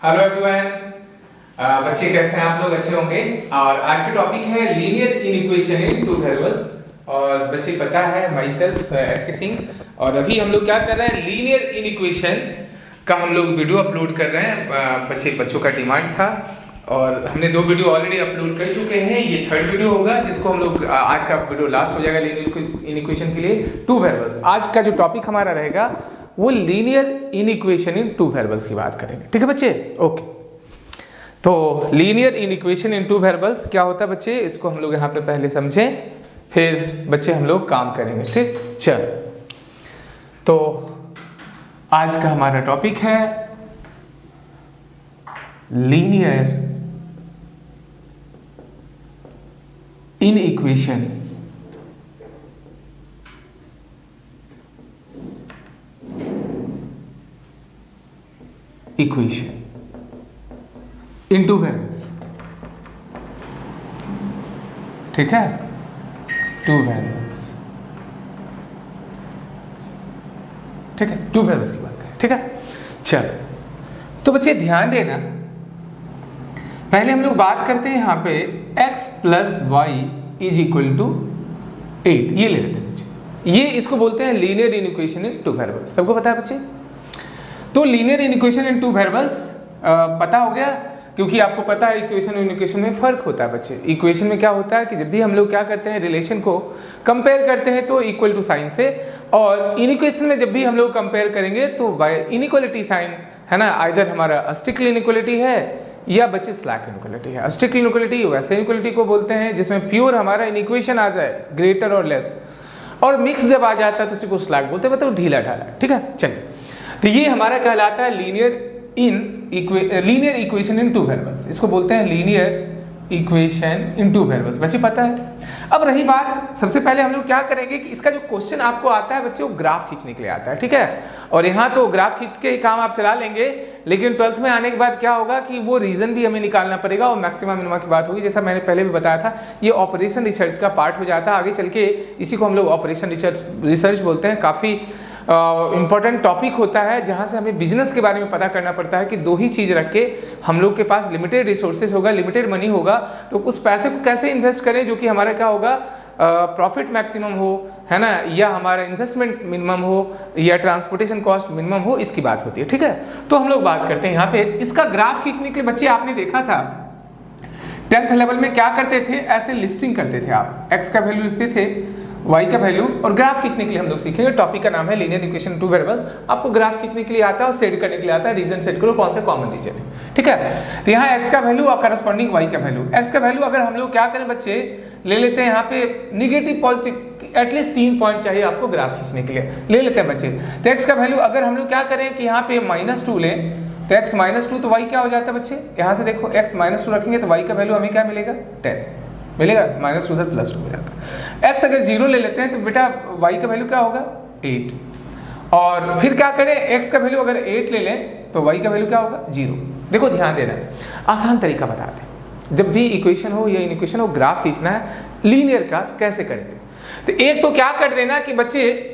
Hello everyone. बच्चे कैसे हैं आप लोग? अच्छे होंगे। और आज का टॉपिक है लीनियर इनइक्वेशन इन टू वेरिएबल्स। और बच्चे पता है माई सेल्फ एसके सिंह, और अभी हम लोग क्या कर रहे हैं, लीनियर इनइक्वेशन का हम लोग वीडियो अपलोड कर रहे हैं। बच्चों का डिमांड था और हमने 2 वीडियो ऑलरेडी अपलोड कर चुके हैं। ये 3rd वीडियो होगा जिसको हम लोग आज का वीडियो लास्ट हो जाएगा लीनियर इनइक्वेशन के लिए टू वेरिएबल्स। आज का जो टॉपिक हमारा रहेगा वो लीनियर इनइक्वेशन इन टू वेरिएबल्स की बात करेंगे। ठीक है बच्चे? ओके। तो लीनियर इनइक्वेशन इन टू वेरिएबल्स क्या होता है बच्चे, इसको हम लोग यहाँ पे पहले समझें, फिर बच्चे हम लोग काम करेंगे। ठीक, चल। तो आज का हमारा टॉपिक है linear inequation equation into variables. ठीक है, टू वेरिएबल्स। ठीक है, टू वेरिएबल्स की बात करें। ठीक है, चल। तो बच्चे ध्यान देना, पहले हम लोग बात करते हैं यहाँ पे x plus y is equal to 8। ये ले लेते हैं बच्चे, ये इसको बोलते हैं लीनियर इनइक्वेशन इन टू वेरिएबल्स। सबको पता है बच्चे? तो लीनियर इनइक्वेशन इन टू वेरिएबल्स पता हो गया, क्योंकि आपको पता है इक्वेशन और इनइक्वेशन में फर्क होता है बच्चे। इक्वेशन में क्या होता है कि जब भी हम लोग क्या करते हैं, रिलेशन को कंपेयर करते हैं तो इक्वल टू साइन से, और इनइक्वेशन में जब भी हम लोग कंपेयर करेंगे तो बाय इनइक्वालिटी साइन, है ना। आइदर हमारा अस्टिकल इनइक्वालिटी है या बच्चे स्लैक इनइक्वालिटी है। अस्टिकल इनइक्वालिटी वैसे इनइक्वालिटी को बोलते हैं जिसमें प्योर हमारा इनइक्वेशन आ जाए ग्रेटर और लेस, और मिक्स जब आ जाता है तो उसी को स्लैक बोलते हैं, मतलब ढीला ढाला। ठीक है, चलिए। तो ये हमारा कहलाता है linear equation in two variables. इसको बोलते हैं linear equation in two variables. बच्चे पता है? अब रही बात, सबसे पहले हम लोग क्या करेंगे कि इसका जो क्वेश्चन आपको आता है बच्चे, वो ग्राफ खींचने के लिए आता है। ठीक है, और यहाँ तो ग्राफ खींच के ही काम आप चला लेंगे, लेकिन 12th में आने के बाद क्या होगा कि वो रीजन भी हमें निकालना पड़ेगा और मैक्सिमम मिनिमा की बात होगी। जैसा मैंने पहले भी बताया था, ये ऑपरेशन रिसर्च का पार्ट हो जाता है आगे चल के। इसी को हम लोग ऑपरेशन रिसर्च बोलते हैं। काफ़ी इंपॉर्टेंट टॉपिक होता है जहाँ से हमें बिजनेस के बारे में पता करना पड़ता है कि 2 ही चीज़ रख के हम लोग के पास लिमिटेड रिसोर्सेज होगा, लिमिटेड मनी होगा, तो उस पैसे को कैसे इन्वेस्ट करें जो कि हमारा क्या होगा, प्रॉफिट मैक्सिमम हो, है ना, या हमारा इन्वेस्टमेंट मिनिमम हो, या ट्रांसपोर्टेशन कॉस्ट मिनिमम हो, इसकी बात होती है। ठीक है, तो हम लोग बात करते हैं यहाँ पे इसका ग्राफ खींचने के लिए। बच्चे आपने देखा था 10th लेवल में क्या करते थे, ऐसे लिस्टिंग करते थे। आप x का वैल्यू लिखते थे, y का वैल्यू, और ग्राफ खींचने के लिए हम लोग सीखेंगे। टॉपिक का नाम है लीनियर इक्वेशन टू वेरिएबल्स। आपको ग्राफ खींचने के लिए आता है और सेट करने के लिए आता है। रीजन सेट करो, कौन सा कॉमन रीजन है। ठीक है, तो यहाँ x का वैल्यू और करस्पॉन्डिंग y का वैल्यू। x का वैल्यू अगर हम लोग क्या करें बच्चे, ले लेते हैं यहाँ पे निगेटिव पॉजिटिव, एटलीस्ट 3 पॉइंट चाहिए आपको ग्राफ खींचने के लिए, ले लेते हैं बच्चे। तो x का वैल्यू अगर हम लोग क्या करें कि यहाँ पे -2 लें, तो x -2, तो y क्या हो जाता है बच्चे, यहाँ से देखो x -2 रखेंगे तो y का वैल्यू हमें क्या मिलेगा, 10 मिलेगा। -2 से +2 हो जाता है। x अगर 0 ले लेते हैं तो बेटा y का वैल्यू क्या होगा, 8। और फिर क्या करें, x का वैल्यू अगर 8 ले लें तो y का वैल्यू क्या होगा, 0। देखो ध्यान देना, आसान तरीका बताते हैं। जब भी इक्वेशन हो या इनइक्वेशन हो, ग्राफ खींचना है लीनियर का, कैसे करेंगे। तो एक तो क्या कर देना कि बच्चे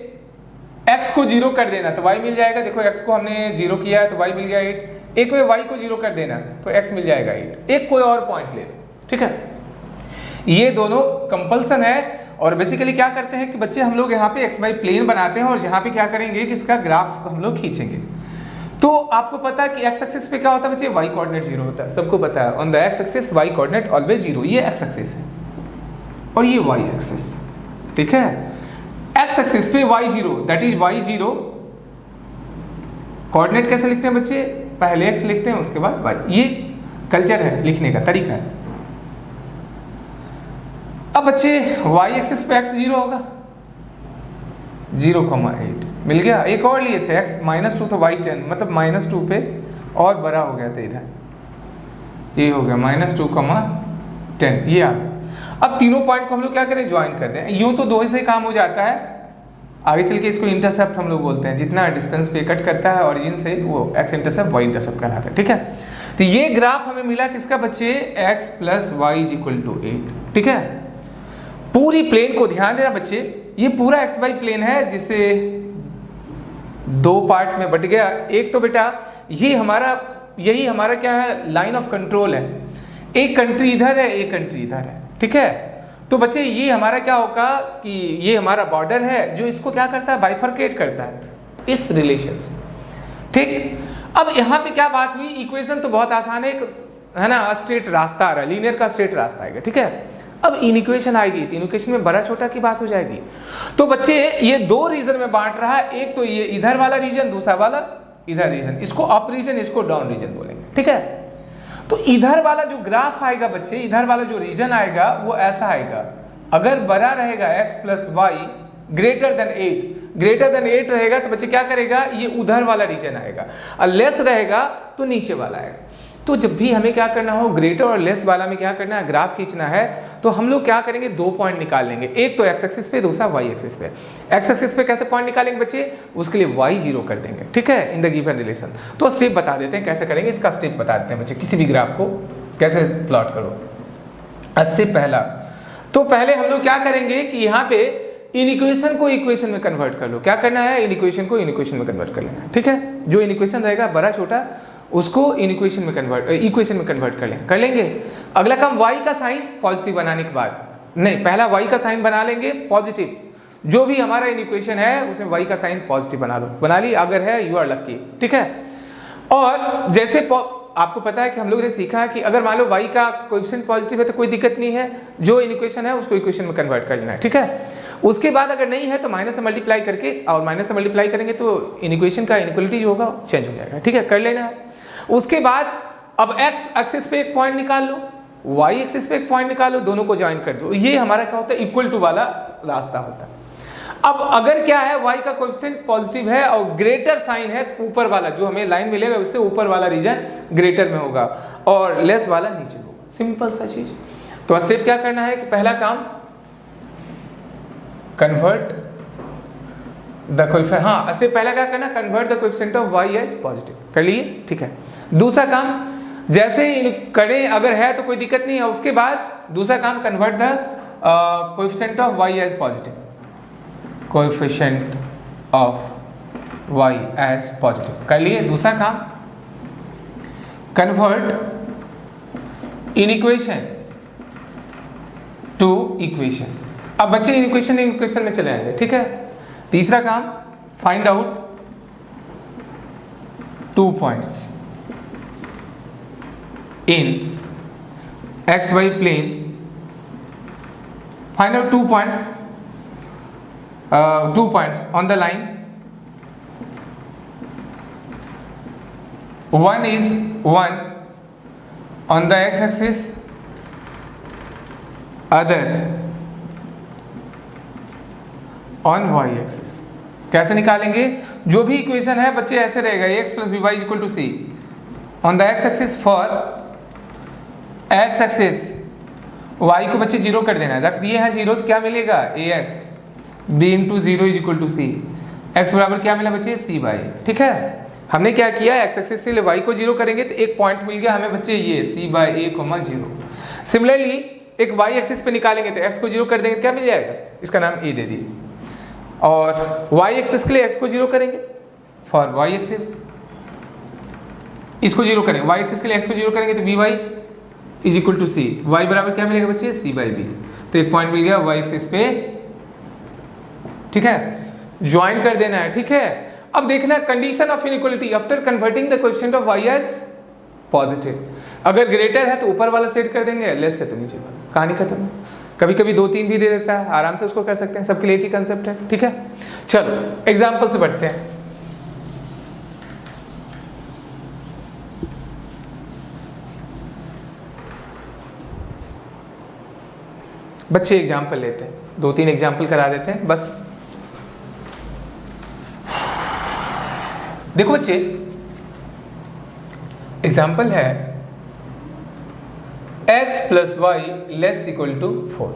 x को 0 कर देना तो y मिल जाएगा। देखो x को हमने 0 किया है तो y मिल गया 8। एक वे y को 0 कर देना तो x मिल जाएगा 8। एक कोई और पॉइंट ले लो। ठीक है, ये दोनों कंपल्सन है। और बेसिकली क्या करते हैं कि बच्चे हम लोग यहाँ पे xy प्लेन बनाते हैं और यहाँ पे क्या करेंगे कि इसका ग्राफ हम लोग खींचेंगे। तो आपको पता है कि x एक्सिस पे क्या होता है बच्चे, y कोऑर्डिनेट 0 होता है। सबको पता है, on the x axis y coordinate always 0। ये x एक्सिस है और ये y एक्सिस। ठीक है, x एक्सिस पे y 0, that is y 0। Coordinate कैसे लिखते हैं बच्चे, पहले x लिखते हैं उसके बाद y। ये कल्चर है, लिखने का तरीका है। अब बच्चे y एक्सिस पे x 0 होगा, 0,8 मिल गया। एक और लिए थे x -2 तो y 10, मतलब -2 पे और बड़ा हो गया था इधर, ये हो गया -2,10। ये आ गया। अब तीनों पॉइंट को हम लोग क्या करें, ज्वाइन कर दें। यूं तो 2 ही से काम हो जाता है, आगे चल के इसको इंटरसेप्ट हम लोग बोलते हैं। जितना डिस्टेंस पे कट करता है ओरिजिन से, वो x इंटरसेप्ट y इंटरसेप्ट कहलाता है। ठीक है, तो ये ग्राफ हमें मिला किसका बच्चे, x + y = 8। ठीक है, पूरी प्लेन को ध्यान देना बच्चे, ये पूरा xy प्लेन है जिसे 2 पार्ट में बट गया। एक तो बेटा ये हमारा यही हमारा क्या है, लाइन ऑफ कंट्रोल है। एक कंट्री इधर है, एक कंट्री इधर है, ठीक है। तो बच्चे ये हमारा क्या होगा कि ये हमारा बॉर्डर है जो इसको क्या करता है, बाइफरकेट करता है इस रिलेशन से, ठीक। अब यहाँ पे क्या बात हुई, इक्वेशन तो बहुत आसान है ना, स्ट्रेट रास्ता आ रहा है, लीनियर का स्ट्रेट रास्ता आएगा, ठीक है। अब इनइक्वेशन आएगी तो इनइक्वेशन में बड़ा छोटा की बात हो जाएगी। तो बच्चे ये दो रीजन में बांट रहा है, एक तो ये इधर वाला रीजन, दूसरा वाला इधर रीजन, इसको अप रीजन, इसको डाउन रीजन बोलेंगे, ठीक है। तो इधर वाला जो ग्राफ आएगा बच्चे, इधर वाला जो रीजन आएगा वो ऐसा आएगा, अगर बड़ा रहेगा x plus y greater than 8 रहेगा तो बच्चे क्या करेगा, ये उधर वाला रीजन आएगा, और लेस रहेगा तो नीचे वाला आएगा। तो जब भी हमें क्या करना हो, ग्रेटर और लेस वाला में क्या करना है, ग्राफ खींचना है, तो हम लोग क्या करेंगे, दो पॉइंट निकाल लेंगे, एक तो एक्स एक्सिस पे, दूसरा वाई एक्सिस पे। एक्स एक्सिस पे कैसे पॉइंट निकालेंगे बच्चे, उसके लिए वाई 0 कर देंगे, ठीक है, इन द गिवन रिलेशन। तो स्टेप बता देते हैं कैसे करेंगे, इसका स्टेप बता देते हैं बच्चे, किसी भी ग्राफ को कैसे प्लॉट करो। स्टेप पहला, तो पहले हम लोग क्या करेंगे कि यहाँ पे इन इक्वेशन को इक्वेशन में कन्वर्ट कर लो। क्या करना है, इन इक्वेशन को इन इक्वेशन में कन्वर्ट कर लेना, ठीक है। जो इन इक्वेशन रहेगा बड़ा छोटा, उसको इन इक्वेशन में कन्वर्ट कर लेंगे। अगला काम y का साइन पॉजिटिव बनाने के बाद, नहीं, पहला y का साइन बना लेंगे पॉजिटिव, जो भी हमारा इन इक्वेशन है उसमें y का साइन पॉजिटिव बना लो, बना ली, अगर है यू आर लकी, ठीक है। और जैसे आपको पता है कि हम लोगों ने सीखा है कि अगर मान लो y का कोएफिशिएंट पॉजिटिव है तो कोई दिक्कत नहीं है, जो इन इक्वेशन है उसको इक्वेशन में कन्वर्ट कर लेना है, ठीक है। उसके बाद अगर नहीं है तो माइनस से मल्टीप्लाई करके, और माइनस से मल्टीप्लाई करेंगे तो इन इक्वेशन का इनइक्वालिटी जो होगा चेंज हो जाएगा, ठीक है, कर लेना है। उसके बाद अब x एक्सिस पे एक पॉइंट निकाल लो, y एक्सिस पे एक पॉइंट निकालो, दोनों को ज्वाइन कर दो, ये हमारा क्या होता है, इक्वल टू वाला रास्ता होता है। अब अगर क्या है, y का कोएफिशिएंट पॉजिटिव है और ग्रेटर साइन है, तो ऊपर वाला जो हमें लाइन मिलेगा उससे ऊपर वाला रीजन ग्रेटर में होगा और लेस वाला नीचे होगा, सिंपल सा चीज। तो स्टेप क्या करना है कि पहला काम कन्वर्ट द कोएफिशिएंट, हाँ स्टेप पहला क्या करना, convert the coefficient of y as positive, कर लिए, ठीक है। दूसरा काम जैसे ही करें, अगर है तो कोई दिक्कत नहीं है, उसके बाद दूसरा काम convert the coefficient of y as positive, coefficient of y as positive, कर लिए। दूसरा काम convert inequation to equation. अब बच्चे इन इक्वेशन में चले आएंगे, ठीक है। तीसरा काम find out 2 points in xy plane, find out 2 points, 2 points on the line. One is 1 on the x axis, other on y axis। कैसे निकालेंगे, जो भी इक्वेशन है बच्चे ऐसे रहेगा, x plus b y equal to c on the x axis, for x axis y को बच्चे 0 कर देना है, जब ये है 0 तो क्या मिलेगा, ax b into 0 is equal to c, x बराबर क्या मिला बच्चे, सी वाई, ठीक है। हमने क्या किया, x एक्सिस से y को 0 करेंगे तो एक पॉइंट मिल गया हमें बच्चे, ये c बाई a, 0। सिमिलरली एक y एक्सिस पे निकालेंगे तो x को 0 कर देंगे, क्या मिल जाएगा, इसका नाम a दे दिए। और y एक्सिस के लिए x को 0 करेंगे, फॉर y एक्सिस इसको 0 करेंगे, y एक्सिस के लिए x को 0 करेंगे तो by is equal to c, y बराबर क्या मिलेगा बच्चे, c बाई बी। तो एक पॉइंट मिल गया y एक्सिस पे, ठीक है, ज्वाइन कर देना है, ठीक है। अब देखना condition of inequality after converting the coefficient of y as positive. अगर ग्रेटर है तो ऊपर वाला सेट कर देंगे, लेस है तो नीचे वाला, कहानी खत्म। कभी कभी 2-3 भी दे देता है, आराम से उसको कर सकते हैं, सबके लिए एक ही कंसेप्ट है, ठीक है। चलो एग्जांपल से बढ़ते हैं। बच्चे एग्जाम्पल लेते हैं, 2-3 एग्जाम्पल करा देते हैं बस। देखो बच्चे, एग्जाम्पल है x plus y less equal to 4,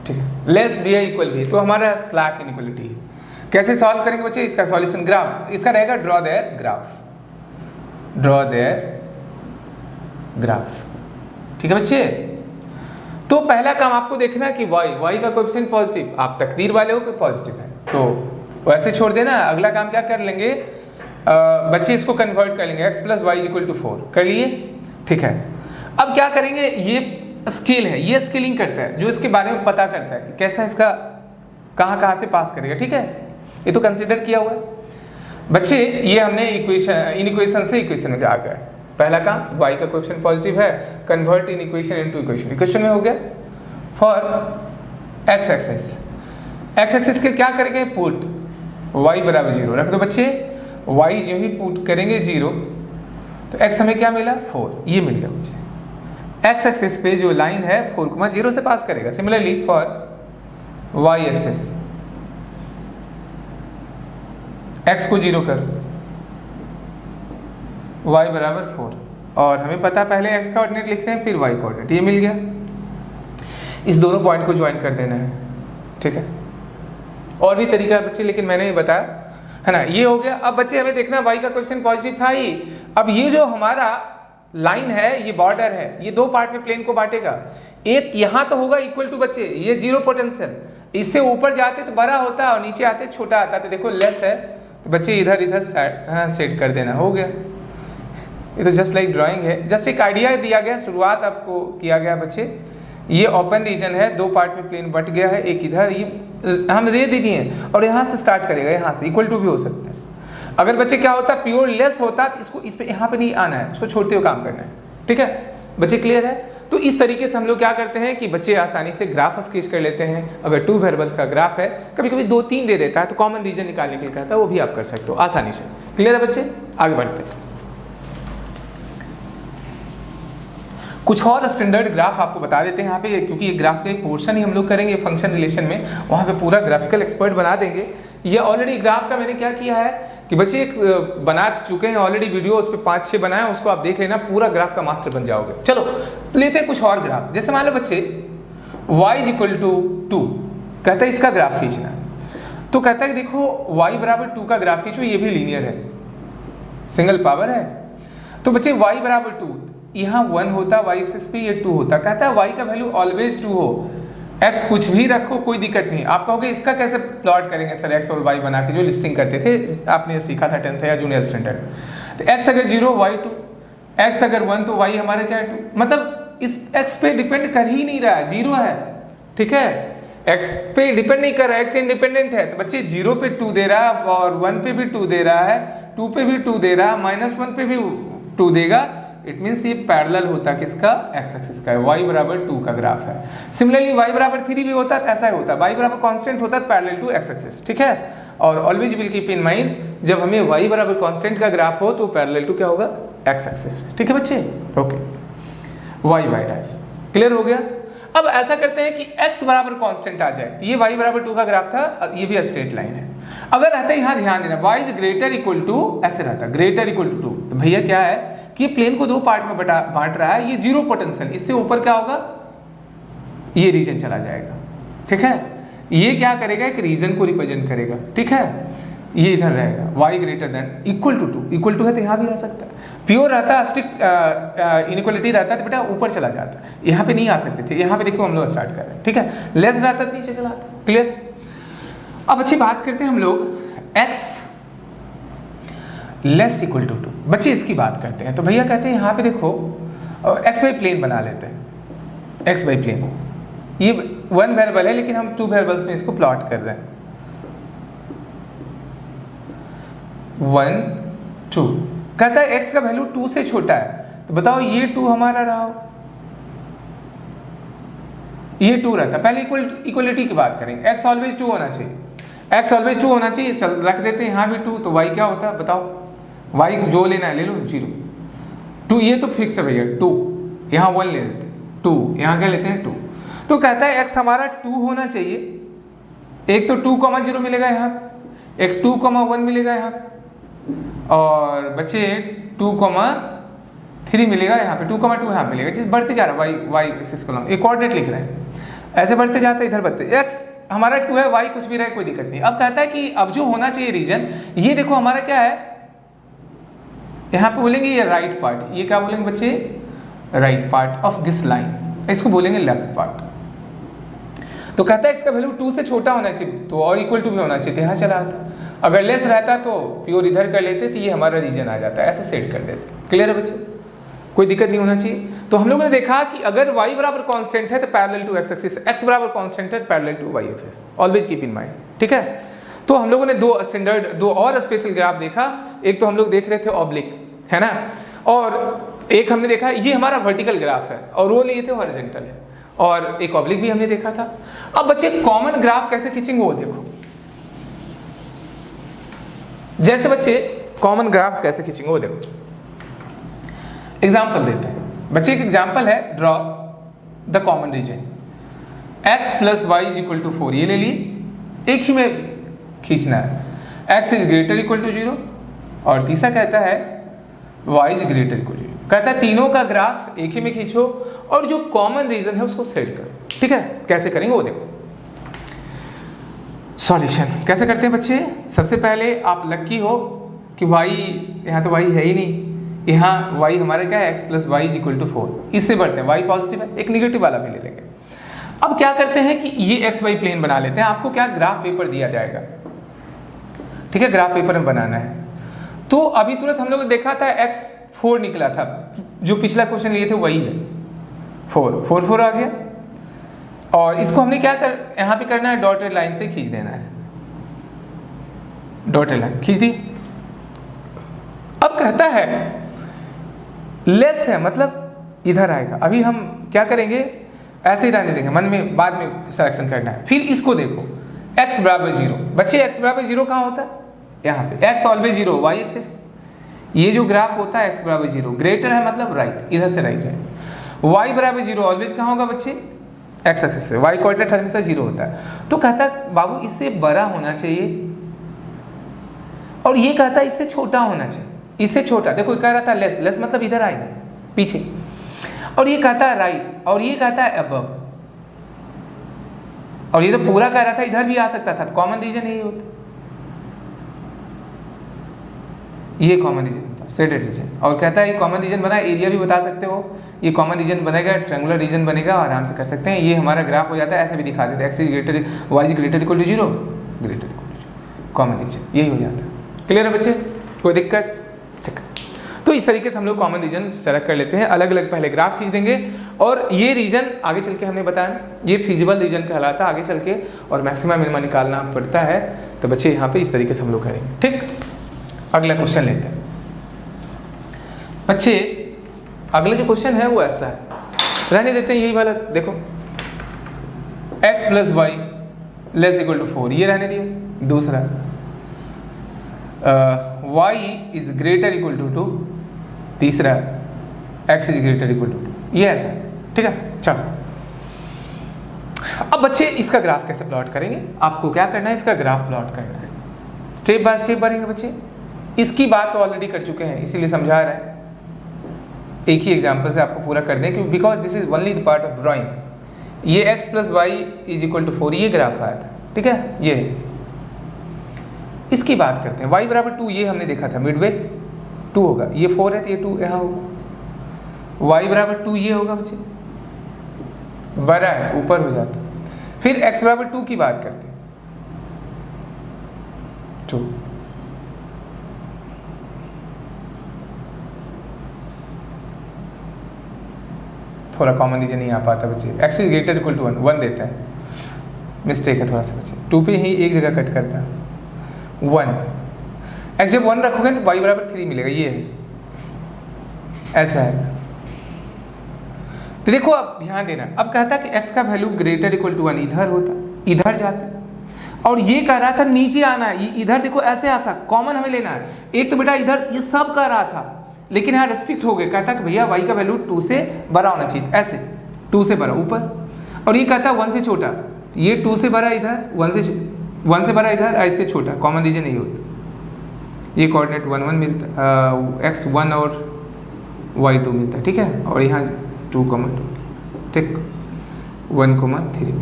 ठीक है, less b i equal b, तो हमारा स्लैक इनइक्वालिटी है। कैसे सॉल्व करेंगे बच्चे, इसका सॉल्यूशन ग्राफ, इसका रहेगा draw their graph, draw their graph, ठीक है बच्चे। तो पहला काम आपको देखना है कि y का कोएफिशिएंट पॉजिटिव, आप तकदीर वाले हो कि पॉजिटिव है तो वैसे छोड़ देना। अगला काम क्या कर लेंगे, बच्चे इसको कन्वर्ट कर लेंगे, x plus y equal to 4 कर लिए, ठीक है। अब क्या करेंगे, ये स्केल है, ये स्केलिंग करता है, जो इसके बारे में पता करता है कि कैसा इसका कहाँ से पास करेगा, ठीक है। ये तो कंसिडर किया हुआ है बच्चे। ये हमने इक्वेशन, इन इक्वेशन से इक्वेशन में आ गया। पहला काम, y का कोएफिशिएंट पॉजिटिव है, convert in equation into equation, equation में हो गया। फॉर x एक्सिस के क्या करेंगे, पुट y बराबर 0 रख दो बच्चे। y जो ही पुट करेंगे 0 तो x हमें क्या मिला, 4, ये मिल गया बच्चे। x एक्सिस पे जो लाइन है 4,0 से पास करेगा। Similarly for y axis, x को 0 कर, y बराबर 4, और हमें पता पहले x का कोऑर्डिनेट लिखते हैं फिर y कोऑर्डिनेट, ये मिल गया। इस दोनों पॉइंट को ज्वाइन कर देना है, ठीक है। और भी तरीका है बच्चे, लेकिन मैंने ये बताया है ना, ये हो गया। अब बच्चे हमें देखना y का कोएफिशिएंट पॉजिटिव था ही। अब ये जो हमारा लाइन है, ये बॉर्डर है, ये दो पार्ट में प्लेन को बांटेगा। एक यहाँ तो होगा इक्वल टू बच्चे, ये 0 पोटेंशियल, इससे ऊपर जाते तो बड़ा होता है और नीचे आते छोटा आता है। तो देखो लेस है तो बच्चे इधर सेट कर देना, हो गया। ये तो जस्ट लाइक ड्राइंग है, जस्ट एक आइडिया दिया गया, शुरुआत आपको किया गया बच्चे। ये ओपन रीजन है, दो पार्ट में प्लेन बट गया है, एक इधर, ये हम दे दिए हैं, और यहाँ से स्टार्ट करेगा, यहाँ से इक्वल टू भी हो सकता है। अगर बच्चे क्या होता प्योर लेस होता तो इसको इस पे यहाँ पे नहीं आना है, इसको छोड़ते हुए काम करना है, ठीक है बच्चे, क्लियर है। तो इस तरीके से हम लोग क्या करते हैं कि बच्चे आसानी से ग्राफ स्केच कर लेते हैं। अगर 2 वेरिएबल का ग्राफ है, कभी कभी 2-3 दे देता है तो कॉमन रीजन निकालने के लिए कहता है, वो भी आप कर सकते हो आसानी से। क्लियर है बच्चे, आगे बढ़ते हैं। कुछ और स्टैंडर्ड ग्राफ आपको बता देते हैं यहाँ पे, क्योंकि ये ग्राफ का एक पोर्शन ही हम लोग करेंगे फंक्शन रिलेशन में, वहाँ पे पूरा ग्राफिकल एक्सपर्ट बना देंगे। ये ऑलरेडी ग्राफ का मैंने क्या किया है कि बच्चे एक बना चुके हैं ऑलरेडी वीडियो, उस पर 5-6 बनाए, उसको आप देख लेना, पूरा ग्राफ का मास्टर बन जाओगे। चलो लेते हैं कुछ और ग्राफ। जैसे मान लो बच्चे y इक्वल टू 2 कहता है इसका ग्राफ खींचना, तो कहता है देखो y बराबर 2 का ग्राफ खींचो, ये भी लीनियर है, सिंगल पावर है। तो बच्चे y बराबर 2, यहाँ 1 होता, y एक्सिस पे ये 2 होता। कहता है y का वैल्यू ऑलवेज 2 हो, x कुछ भी रखो कोई दिक्कत नहीं। आप कहोगे इसका कैसे प्लॉट करेंगे सर x और y बना के, जो लिस्टिंग करते थे आपने सीखा था 10th या जूनियर स्टैंडर्ड। तो x अगर 0 y 2, x अगर 1 तो y हमारा क्या है 2, मतलब इस x पे डिपेंड कर ही नहीं रहा है, 0 है, ठीक है। x पे डिपेंड नहीं कर रहा है, x इंडिपेंडेंट है। तो बच्चे 0 पे 2 दे रहा है और 1 पे भी 2 दे रहा है, 2 पे भी 2 दे रहा है, -1 पे भी 2 देगा। इट मीन्स ये पैरेलल होता किसका, x एक्सिस का है, y बराबर 2 का ग्राफ है। सिमिलरली y बराबर 3 भी होता है, ऐसा ही होता है, y बराबर कांस्टेंट होता है पैरेलल टू x एक्सिस, ठीक है। और always will keep in mind, जब हमें y बराबर कांस्टेंट का ग्राफ हो तो पैरेलल टू क्या होगा, x एक्सिस, ठीक है बच्चे, ओके। y डैश क्लियर हो गया। अब ऐसा करते हैं कि x बराबर कांस्टेंट आ जाए, ये y बराबर 2 का ग्राफ था, ये भी स्ट्रेट लाइन है। अगर रहता है यहाँ ध्यान देना, y is greater equal to, ऐसे रहता है ग्रेटर इक्वल टू 2, तो भैया क्या है कि प्लेन को 2 पार्ट में बांट रहा है, ये 0 पोटेंशियल, इससे ऊपर क्या होगा, ये रीजन चला जाएगा, ठीक है। ये क्या करेगा, एक रीजन को रिप्रेजेंट करेगा, ठीक है। ये इधर रहेगा y greater than equal to 2, equal to है तो यहाँ भी आ सकता है। प्योर रहता है, स्ट्रिक्ट इनइक्वालिटी रहता है तो बेटा ऊपर चला जाता है, यहाँ पे नहीं आ सकते थे, यहाँ पे देखो हम लोग स्टार्ट कर रहे हैं, ठीक है। लेस रहता है नीचे चला आता है, क्लियर। अब अच्छी बात करते हैं हम लोग x लेस इक्वल टू 2, बच्चे इसकी बात करते हैं। तो भैया कहते हैं यहाँ पे देखो x बाई प्लेन बना लेते हैं, x बाई प्लेन, ये 1 वेरिएबल है लेकिन हम 2 वेरिएबल्स में इसको प्लॉट कर रहे हैं, 1 2। कहता है x का वैल्यू 2 से छोटा है, तो बताओ ये 2 हमारा रहा हो, ये 2 रहता। पहले इक्वलिटी की बात करेंगे, x ऑलवेज 2 होना चाहिए, x ऑलवेज 2 होना चाहिए। चल रख देते हैं यहाँ भी 2, तो y क्या होता है बताओ, y जो लेना है ले लो, 0 2, ये तो फिक्स है भैया 2, यहाँ 1 ले लेते हैं 2, यहाँ क्या लेते हैं 2। तो कहता है x हमारा 2 होना चाहिए, एक तो 2,0 मिलेगा यहाँ, एक 2,1 मिलेगा यहाँ, और बच्चे 2,3 मिलेगा यहाँ पे, 2,2 यहाँ मिलेगा। चीज बढ़ते जा रहा है, y एक्सिस कॉलम, एक कोऑर्डिनेट लिख रहे हैं, ऐसे बढ़ते जाते इधर बढ़ते, x हमारा 2 है, y कुछ भी रहे कोई दिक्कत नहीं। अब कहता है कि अब जो होना चाहिए रीजन, ये देखो हमारा क्या है, यहाँ पे बोलेंगे ये राइट पार्ट, ये क्या बोलेंगे बच्चे, right part of this line, इसको बोलेंगे लेफ्ट पार्ट। तो कहता है x का वैल्यू 2 से छोटा होना चाहिए, तो और इक्वल टू भी होना चाहिए, यहाँ चला आता। अगर लेस रहता तो प्योर इधर कर लेते, तो ये हमारा रीजन आ जाता है, ऐसे सेट कर देते। क्लियर है बच्चे, कोई दिक्कत नहीं होना चाहिए। तो हम लोगों ने देखा कि अगर y बराबर कांस्टेंट है तो parallel to x axis, x बराबर कांस्टेंट है parallel to y axis, always keep in mind, ठीक है। तो हम लोगों ने दो और स्पेशल ग्राफ देखा। एक तो हम लोग देख रहे थे ऑब्लिक, है ना, और एक हमने देखा ये हमारा वर्टिकल ग्राफ है, और वो लिए थे हॉरिजॉन्टल है, और एक ऑब्लिक भी हमने देखा था। अब बच्चे कॉमन ग्राफ कैसे खींचेंगे वो देखो। जैसे बच्चे कॉमन ग्राफ कैसे खींचेंगे वो देखो। एग्जाम्पल देते हैं बच्चे, एक एग्जाम्पल है, draw the common region x plus y is equal to 4, ये ले लिए, एक ही में खींचना है, x is greater equal to 0, और तीसरा कहता है y is greater equal to 0। कहता है तीनों का ग्राफ एक ही में खींचो और जो कॉमन रीजन है उसको सेट करो, ठीक है। कैसे करेंगे वो देखो। सॉल्यूशन कैसे करते हैं बच्चे, सबसे पहले आप लकी हो कि y, यहाँ तो y है ही नहीं, यहाँ y हमारे क्या है, x plus y is equal to 4, इससे बढ़ते हैं, y पॉजिटिव है, एक निगेटिव वाला भी ले लेंगे। अब क्या करते हैं कि ये एक्स वाई प्लेन बना लेते हैं। आपको क्या ग्राफ पेपर दिया जाएगा, ठीक है, ग्राफ पेपर में बनाना है। तो अभी तुरंत हम लोग ने देखा था x4 निकला था, जो पिछला क्वेश्चन लिए थे वही है, 4 आ गया, और इसको हमने क्या यहाँ पे करना है, डॉटेड लाइन से खींच देना है, डॉटेड लाइन खींच दी। अब कहता है लेस है, मतलब इधर आएगा। अभी हम क्या करेंगे, ऐसे ही रहने देंगे, मन में बाद में सिलेक्शन करना है। फिर इसको देखो, x बराबर 0, बच्चे x बराबर 0 कहाँ होता है, यहाँ पे, x ऑलवेज 0, y एक्सिस। ये जो ग्राफ होता है x बराबर 0, ग्रेटर है मतलब राइट, इधर से राइट जाए। y बराबर 0 ऑलवेज कहाँ होगा बच्चे, x एक्सिस से, y कोऑर्डिनेट हमेशा 0 होता है। तो कहता है बाबू इससे बड़ा होना चाहिए, और ये कहता है इससे छोटा होना चाहिए, इससे छोटा। देखो कह रहा था लेस मतलब इधर आएगा पीछे, और ये कहता है राइट, और ये कहता है अबव, और ये तो पूरा कह रहा था इधर भी आ सकता था, तो कॉमन रीजन यही होता, ये कॉमन रीजन होता, शेडेड रीजन। और कहता है ये कॉमन रीजन बना, एरिया भी बता सकते हो, ये कॉमन रीजन बनेगा, ट्रायंगुलर रीजन बनेगा, आराम से कर सकते हैं। ये हमारा ग्राफ हो जाता है, ऐसे भी दिखा देते हैं, x is greater, y is greater equal to 0, greater equal to 0, common region यही हो जाता है। क्लियर है बच्चे, कोई दिक्कत, ठीक। तो इस तरीके से हम लोग कॉमन रीजन सेलेक्ट कर लेते हैं, अलग अलग पहले ग्राफ खींच देंगे, और ये रीजन आगे चल के हमने बताया ये फिजिबल रीजन कहलाता है आगे चल के, और मैक्सिमम मिनिमा निकालना पड़ता है। तो बच्चे यहाँ पे इस तरीके से हम लोग करेंगे, ठीक। अगला क्वेश्चन लेते हैं बच्चे। अगला जो क्वेश्चन है वो ऐसा है, रहने देते हैं यही वाला, देखो x plus y less equal to 4, ये रहने दिया। दूसरा y is greater equal to 2, तीसरा x is greater equal to 2, ये ऐसा है, ठीक है। चलो अब बच्चे इसका ग्राफ कैसे प्लॉट करेंगे, आपको क्या करना है, इसका ग्राफ प्लॉट करना है, स्टेप बाय स्टेप बढ़ेंगे बच्चे। इसकी बात तो ऑलरेडी कर चुके हैं, इसीलिए समझा रहे हैं, एक ही एग्जांपल से आपको पूरा कर दें, क्योंकि because this is only the part of drawing. ये x plus y is equal to 4, ये ग्राफ आया था, ठीक है। ये इसकी बात करते हैं, y बराबर 2, ये हमने देखा था, मिडवे 2 होगा, ये 4 है तो ये 2 यहाँ होगा। y बराबर 2 ये होगा बच्चे, बड़ा है ऊपर हो जाता। फिर x बराबर 2 की बात करते हैं, 2, थोड़ा कॉमन रीजन नहीं आ पाता बच्चे, x is greater equal to 1 देता है, मिस्टेक है थोड़ा सा बच्चे, 2 पे ही एक जगह कट करता है 1, x जब 1 रखोगे तो y बराबर 3 मिलेगा, ये है, ऐसा है। तो देखो अब ध्यान देना, अब कहता है कि x का वैल्यू ग्रेटर इक्वल टू 1, इधर होता, इधर जाता, और ये कह रहा था नीचे आना है, इधर देखो ऐसे आ सकता, कॉमन हमें लेना है। एक तो बेटा इधर ये सब कह रहा था, लेकिन यहाँ रेस्ट्रिक्ट हो गए, कहता कि भैया y का वैल्यू 2 से बड़ा होना चाहिए, ऐसे 2 से बड़ा ऊपर, और ये कहता है 1 से छोटा, ये 2 से बड़ा इधर, 1 से बड़ा इधर, ऐसे छोटा, कॉमन रीजन नहीं होता। ये कोऑर्डिनेट 1 1 मिलता, x 1 और y 2 मिलता, ठीक है, और यहाँ 2 2, ठीक, 1 3,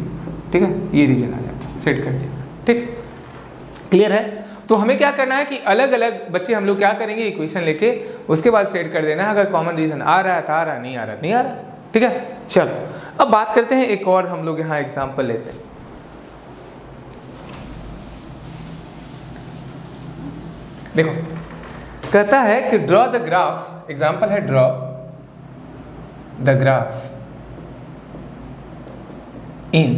ठीक है, ये रीजन आ जाता है, सेट कर दिया, ठीक। क्लियर है। तो हमें क्या करना है कि अलग अलग बच्चे हम लोग क्या करेंगे, इक्वेशन लेके उसके बाद सेट कर देना है, अगर कॉमन रीजन आ रहा है तो आ रहा है, नहीं आ रहा नहीं आ रहा, ठीक है। चलो अब बात करते हैं, एक और हम लोग यहाँ एग्जाम्पल लेते हैं। देखो कहता है कि ड्रॉ द ग्राफ, एग्जाम्पल है draw the graph in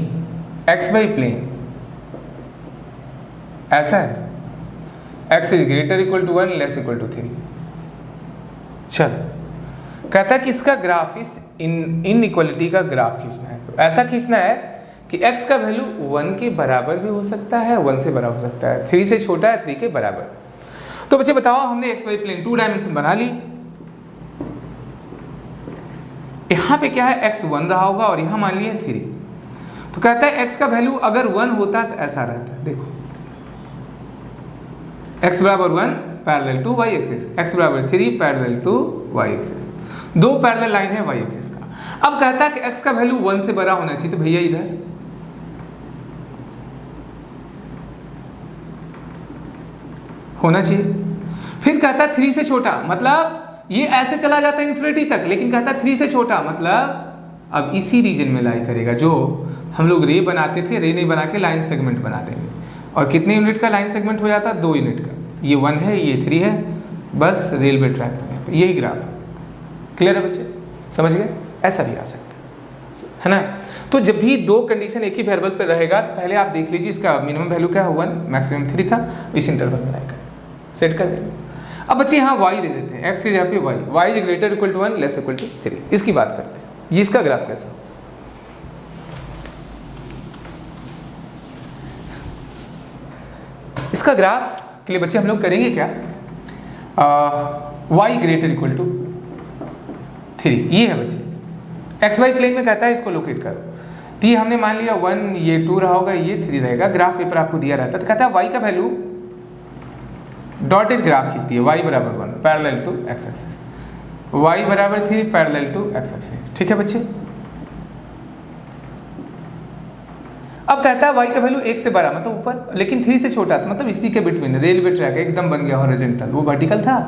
x y plane, ऐसा है x is greater equal to 1 less equal to 3। चलो कहता है कि इसका ग्राफ, इस इनइक्वालिटी का ग्राफ खींचना है। तो ऐसा खींचना है कि x का वैल्यू 1 के बराबर भी हो सकता है, 1 से बड़ा हो सकता है, 3 से छोटा है, 3 के बराबर। तो बच्चे बताओ, हमने एक्स वाई प्लेन 2 डायमेंशन बना ली। यहां पे क्या है, x 1 रहा होगा और यहां मान लिया 3। तो कहता है x का वैल्यू अगर 1 होता तो ऐसा रहता है, देखो x बराबर 1 parallel to y axis, x बराबर 3 पैरेलल टू y एक्सिस, दो पैरेलल लाइन है y एक्सिस का। अब कहता है कि x का वैल्यू 1 से बड़ा होना चाहिए, तो भैया इधर होना चाहिए। फिर कहता है 3 से छोटा, मतलब ये ऐसे चला जाता है इन्फिनिटी तक, लेकिन कहता है 3 से छोटा मतलब अब इसी रीजन में लाई करेगा जो हम लोग रे बनाते थे, रे नहीं बना के लाइन सेगमेंट बना देंगे। और कितने यूनिट का लाइन सेगमेंट हो जाता है, 2 यूनिट का। ये 1 है, ये 3 है, बस रेलवे ट्रैक में। तो यही ग्राफ है। क्लियर है बच्चे, समझ गए? ऐसा भी आ सकता है ना। तो जब भी दो कंडीशन एक ही वेरिएबल पे रहेगा तो पहले आप देख लीजिए इसका मिनिमम वैल्यू क्या है, 1, मैक्सिमम 3 था, इस इंटरवल में लाएगा, सेट कर देंगे। अब बच्चे यहाँ y दे देते हैं, x की जगह पे y is greater equal to 1 less equal to 3। इसकी बात करते हैं, ये इसका ग्राफ कैसा। इसका ग्राफ के लिए बच्चे हम लोग करेंगे क्या, y ग्रेटर इक्वल टू 3, ये है बच्चे। एक्स वाई प्लेन में कहता है इसको लोकेट करो, तो ये हमने मान लिया 1, ये 2 रहा होगा, ये 3 रहेगा। ग्राफ पेपर आपको दिया रहता है, तो कहता है y का वैल्यू, डॉटेड ग्राफ खींच दिए, y बराबर 1 parallel to x axis, y बराबर 3 पैरेलल टू x एक्सिस। ठीक है बच्चे। अब कहता है y का वैल्यू 1 से बड़ा मतलब ऊपर, लेकिन 3 से छोटा, तो मतलब इसी के बिटवीन रेलवे ट्रैक एकदम बन गया हॉरिजॉन्टल, वो वर्टिकल था।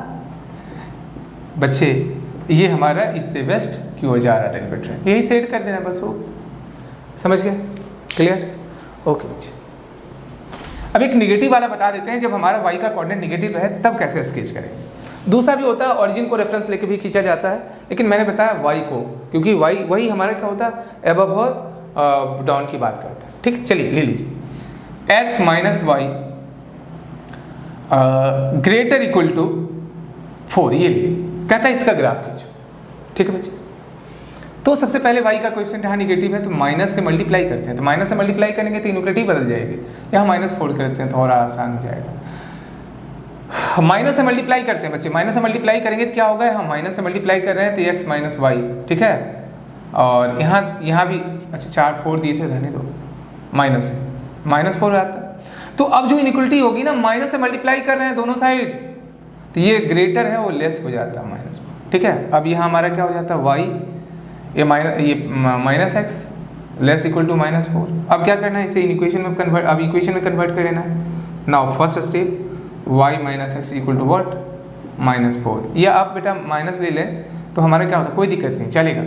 बच्चे ये हमारा इससे वेस्ट की ओर जा रहा रेलवे ट्रैक, यही सेट कर देना बस, वो समझ गए? क्लियर? ओके बच्चे। अब एक निगेटिव वाला बता देते हैं, जब हमारा y का कोऑर्डिनेट निगेटिव है तब कैसे स्केच करेंगे। दूसरा भी होता है, ऑरिजिन को रेफरेंस लेके भी खींचा जाता है, लेकिन मैंने बताया y को, क्योंकि y वही हमारा क्या होता है, अबव और डाउन की बात करता है। ठीक, चलिए ले लीजिए, x minus y greater equal to 4, ये कहता है इसका ग्राफ खींचो। ठीक है बच्चे। तो सबसे पहले y का कोएफिशिएंट यहाँ निगेटिव है, तो माइनस से मल्टीप्लाई करते हैं, तो माइनस से मल्टीप्लाई करेंगे तो इनइक्वालिटी बदल जाएगी, यहाँ -4 करते हैं तो और आसान हो जाएगा। माइनस से मल्टीप्लाई करते हैं बच्चे, माइनस से मल्टीप्लाई करेंगे तो क्या होगा, यहाँ माइनस से मल्टीप्लाई कर रहे हैं तो x माइनस वाई, ठीक है। और यहाँ भी अच्छा 4 4 दिए थे, रहने दो, -4 आता है। तो अब जो इनइक्वालिटी होगी ना, माइनस से मल्टीप्लाई कर रहे हैं दोनों साइड, तो ये ग्रेटर है वो लेस हो जाता है -4। ठीक है। अब यहाँ हमारा क्या हो जाता है, y ये minus x less equal to -4। अब क्या करना है, इसे इक्वेशन में कन्वर्ट, अब इक्वेशन में कन्वर्ट करें ना। Now first step, y minus x equal to what, -4। या आप बेटा माइनस ले लें तो हमारा क्या होता है, कोई दिक्कत नहीं, चलेगा।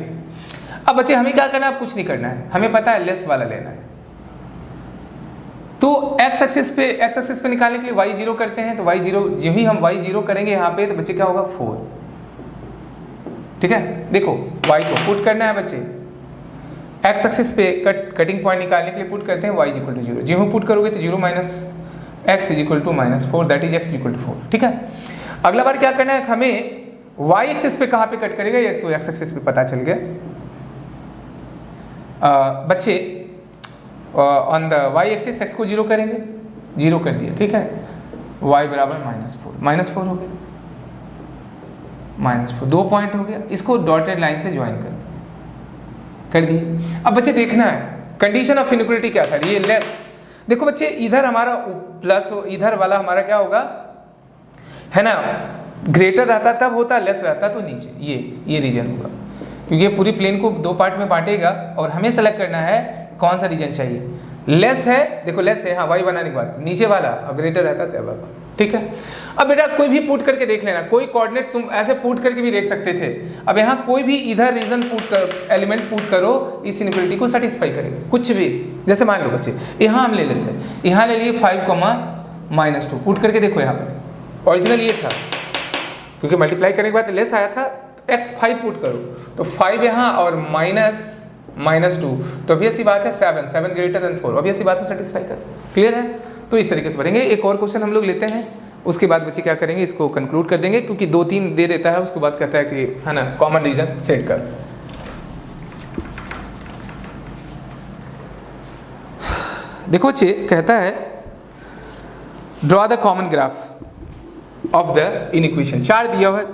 अब बच्चे हमें क्या करना है, कुछ नहीं करना है, हमें पता है लेस वाला लेना है। तो x एक्सिस पे निकालने के लिए y 0 करते हैं, तो y 0 जो ही हम y 0 करेंगे यहाँ पे, तो बच्चे क्या होगा 4। ठीक है, देखो y को पुट करना है बच्चे, x एक्सिस पे कटिंग पॉइंट निकालने के लिए पुट करते हैं y इक्वल टू 0। जो पुट करोगे तो 0 minus x is equal to -4, that is x equal to 4। ठीक है। अगला बार क्या करना है, हमें y एक्सिस पे कहाँ पे कट करेगा, एक तो x एक्सिस पे पता चल गया। बच्चे on the y axis x को 0 करेंगे, 0 कर दिया, ठीक है। y बराबर -4 हो गया, -4 2 पॉइंट हो गया, इसको डॉटेड लाइन से ज्वाइन कर दिए। अब बच्चे देखना है कंडीशन ऑफ इनइक्वालिटी क्या था, ये लेस। देखो बच्चे इधर हमारा प्लस हो, इधर वाला हमारा क्या होगा, है ना, ग्रेटर रहता तब होता, लेस रहता तो नीचे, ये रीजन होगा, क्योंकि ये पूरी प्लेन को 2 पार्ट में बांटेगा और हमें सेलेक्ट करना है कौन सा रीजन चाहिए। लेस है, देखो लेस है, हाँ y बनाने के बाद नीचे वाला, अब ग्रेटर रहता तब। ठीक है। अब बेटा कोई भी पुट करके देख लेना, कोई कोऑर्डिनेट तुम ऐसे पुट करके भी देख सकते थे। अब यहाँ कोई भी इधर रीजन पुट करो, एलिमेंट पुट करो, इस इनइक्वालिटी को सेटिस्फाई करेगा, कुछ भी। जैसे मान लो बच्चे यहाँ हम ले लेते हैं, यहाँ ले लिए 5, -2 पुट करके देखो यहाँ पे, ओरिजिनल ये था, क्योंकि मल्टीप्लाई करने के बाद लेस आया था, x 5 पुट करो तो 5 यहाँ और -2, तो ऑब्वियस सी बात है 7 ग्रेटर देन 4, ऑब्वियस सी बात है सेटिस्फाई कर। क्लियर है? तो इस तरीके से बढ़ेंगे। एक और क्वेश्चन हम लोग लेते हैं, उसके बाद बच्चे क्या करेंगे, इसको कंक्लूड कर देंगे, क्योंकि 2-3 दे देता है, उसके बाद कहता है कि है ना कॉमन रीजन सेट कर। देखो बच्चे कहता है draw the common graph of the inequation. 4 दिया हुआ है,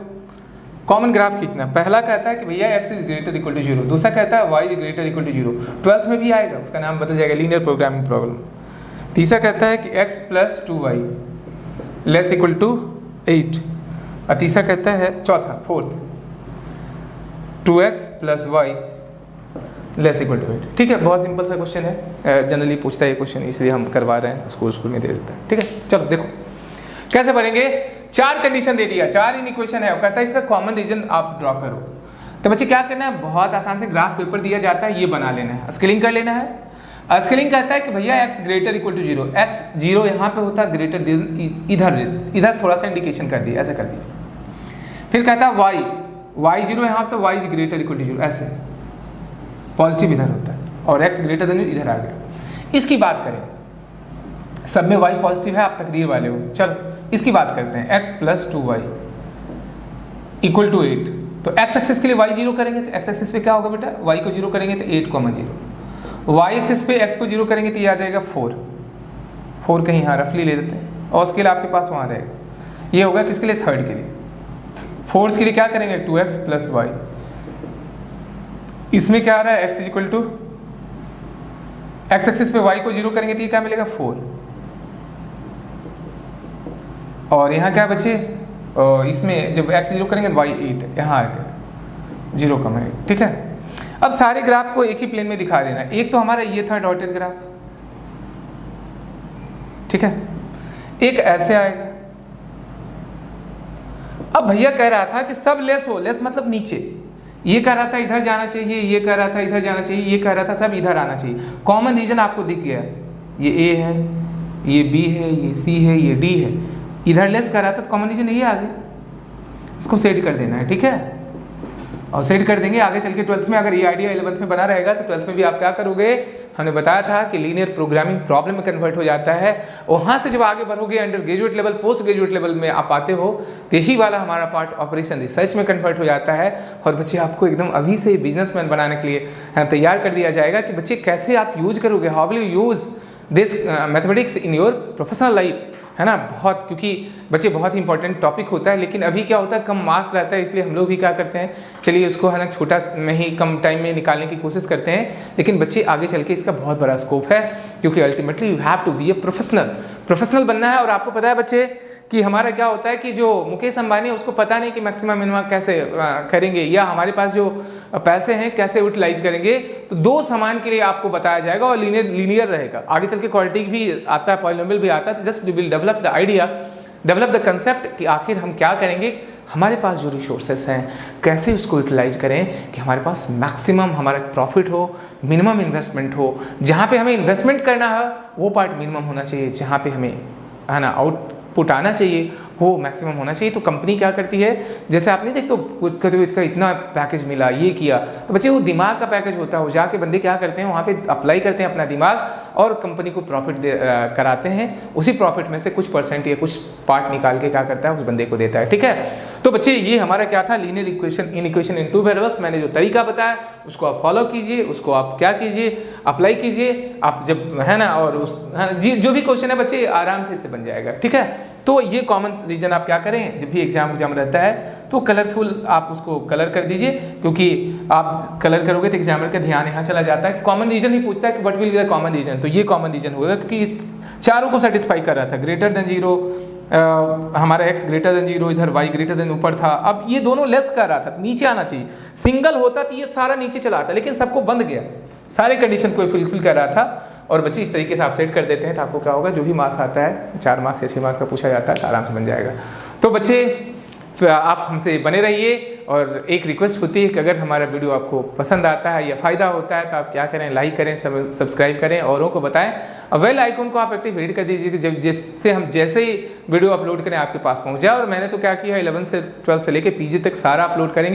कॉमन ग्राफ खींचना। पहला कहता है कि भैया x is greater equal to 0, दूसरा कहता है y is greater equal to 0, 12th में भी आएगा, उसका नाम बदल जाएगा लीनियर प्रोग्रामिंग प्रॉब्लम। तीसरा कहता है कि x plus 2y less equal to 8, और तीसरा कहता है fourth 2x plus y less equal to 8। ठीक है, बहुत सिंपल सा क्वेश्चन है, जनरली पूछता है ये क्वेश्चन, इसलिए हम करवा रहे हैं, स्कूल में दे देता है। ठीक है, चलो देखो कैसे बनेंगे। 4 कंडीशन दे दिया, 4 इनइक्वेशन है, वो कहता है इसका कॉमन रीजन आप ड्रॉ करो। तो बच्चे क्या करना है, बहुत आसान से ग्राफ पेपर दिया जाता है, ये बना लेना है, स्केलिंग कर लेना है। स्केलिंग कहता है कि भैया x greater equal to 0, x 0 यहाँ पे होता है, ग्रेटर इधर थोड़ा सा इंडिकेशन कर दिया, ऐसे कर दिया। फिर कहता है y 0 यहाँ तो y ग्रेटर इक्वल टू 0, ऐसे पॉजिटिव इधर होता है, और x ग्रेटर देन इधर आ गया। इसकी बात करें, सब में y पॉजिटिव है, आप तकदीर वाले हो। चलो इसकी बात करते हैं, x plus 2y equal to 8, तो x एक्सिस के लिए y 0 करेंगे तो x एक्सिस पे क्या होगा बेटा, y को 0 करेंगे तो 8,0, y एक्सिस पे x को 0 करेंगे तो ये आ जाएगा 4 कहीं यहाँ रफली ले लेते हैं, और उसके लिए आपके पास वहाँ रहेगा, ये होगा किसके लिए, थर्ड के लिए। फोर्थ के लिए क्या करेंगे, 2x प्लस y, इसमें क्या आ रहा है, x equal to x axis पे y को 0 करेंगे तो ये क्या मिलेगा, 4, और यहाँ क्या बचे, इसमें जब x 0 करेंगे तो y 8, यहाँ आ गया 0,8। ठीक है, अब सारे ग्राफ को एक ही प्लेन में दिखा देना। एक तो हमारा ये था डॉटेड ग्राफ, ठीक है, एक ऐसे आएगा। अब भैया कह रहा था कि सब लेस हो, लेस मतलब नीचे, ये कह रहा था इधर जाना चाहिए, ये कह रहा था इधर जाना चाहिए, ये कह रहा था सब इधर आना चाहिए। कॉमन रीजन आपको दिख गया, ये A है, ये B है, ये C है, ये D है, इधर लेस कर रहा था तो कॉमन रीजन यही आ गया। इसको सेट कर देना है, ठीक है, और सेट कर देंगे। आगे चल के 12th में अगर ये आइडिया 11th में बना रहेगा तो 12th में भी आप क्या करोगे, हमने बताया था कि लीनियर प्रोग्रामिंग प्रॉब्लम में कन्वर्ट हो जाता है। वहाँ से जब आगे बढ़ोगे under graduate level, post graduate level में आप आते हो तो यही वाला हमारा पार्ट ऑपरेशन रिसर्च में कन्वर्ट हो जाता है। और बच्चे आपको एकदम अभी से बिजनेसमैन बनाने के लिए तैयार कर दिया जाएगा कि बच्चे कैसे आप यूज करोगे, how will you use this mathematics in your professional life, है ना। बहुत, क्योंकि बच्चे बहुत ही इंपॉर्टेंट टॉपिक होता है, लेकिन अभी क्या होता है कम मार्क्स रहता है, इसलिए हम लोग भी क्या करते हैं, चलिए उसको है ना छोटा में ही कम टाइम में निकालने की कोशिश करते हैं। लेकिन बच्चे आगे चल के इसका बहुत बड़ा स्कोप है, क्योंकि ultimately you have to be a professional बनना है। और आपको पता है बच्चे कि हमारा क्या होता है कि जो मुकेश अंबानी है उसको पता नहीं कि मैक्सिमम मिनिमम कैसे करेंगे, या हमारे पास जो पैसे हैं कैसे यूटिलाइज करेंगे। तो 2 सामान के लिए आपको बताया जाएगा और लीनियर रहेगा। आगे चल के क्वालिटी भी आता है, पॉलिनोमियल भी आता है। तो just you will develop the idea, develop the concept कि आखिर हम क्या करेंगे, हमारे पास जो रिसोर्सेस हैं कैसे उसको यूटिलाइज करें कि हमारे पास मैक्सिमम हमारा प्रॉफिट हो, मिनिमम इन्वेस्टमेंट हो। जहाँ पे हमें इन्वेस्टमेंट करना है वो पार्ट मिनिमम होना चाहिए, जहाँ पे हमें है ना आउटपुट आना चाहिए वो मैक्सिमम होना चाहिए। तो कंपनी क्या करती है, जैसे आप नहीं देखते तो इसका इतना पैकेज मिला, ये किया, तो बच्चे वो दिमाग का पैकेज होता है। वो जाके बंदे क्या करते हैं, वहाँ पे अप्लाई करते हैं अपना दिमाग और कंपनी को प्रॉफिट कराते हैं। उसी प्रॉफिट में से कुछ परसेंट या कुछ पार्ट निकाल के क्या करता है उस बंदे को देता है, ठीक है। तो बच्चे ये हमारा क्या था, लीनियर इक्वेशन इन 2 वेरिएबल्स। मैंने जो तरीका बताया उसको आप फॉलो कीजिए, उसको आप क्या कीजिए, अप्लाई कीजिए आप जब है ना, और उस जो भी क्वेश्चन है बच्चे आराम से इससे बन जाएगा, ठीक है। तो ये कॉमन रीजन आप क्या करें, जब भी एग्जाम रहता है तो कलरफुल आप उसको कलर कर दीजिए, क्योंकि आप कलर करोगे तो एग्जामिनर का ध्यान यहाँ चला जाता है कि कॉमन रीजन ही पूछता है कि what will be the common reason. तो ये कॉमन रीजन होगा, क्योंकि चारों को सेटिस्फाई कर रहा था। ग्रेटर देन 0 हमारा x ग्रेटर देन 0, इधर y ग्रेटर देन ऊपर था। अब ये दोनों लेस कर रहा था तो नीचे आना चाहिए। सिंगल होता तो ये सारा नीचे चला आता, लेकिन सबको बंद गया, सारे कंडीशन को फुलफिल कर रहा था। और बच्चे इस तरीके से आप सेट कर देते हैं तो आपको क्या होगा, जो भी मार्क्स आता है 4 मार्क्स या 6 मार्क्स का पूछा जाता है तो आराम से बन जाएगा। तो बच्चे आप हमसे बने रहिए और एक रिक्वेस्ट होती है कि अगर हमारा वीडियो आपको पसंद आता है या फ़ायदा होता है तो आप क्या करें, लाइक करें, सब्सक्राइब करें, औरों को बताएं और बेल आइकन को आप एक्टिवेट कर दीजिए कि जिससे हम जैसे ही वीडियो अपलोड करें आपके पास पहुंच जाए। और मैंने तो क्या किया, 11 से 12 से लेकर PG तक सारा अपलोड करेंगे।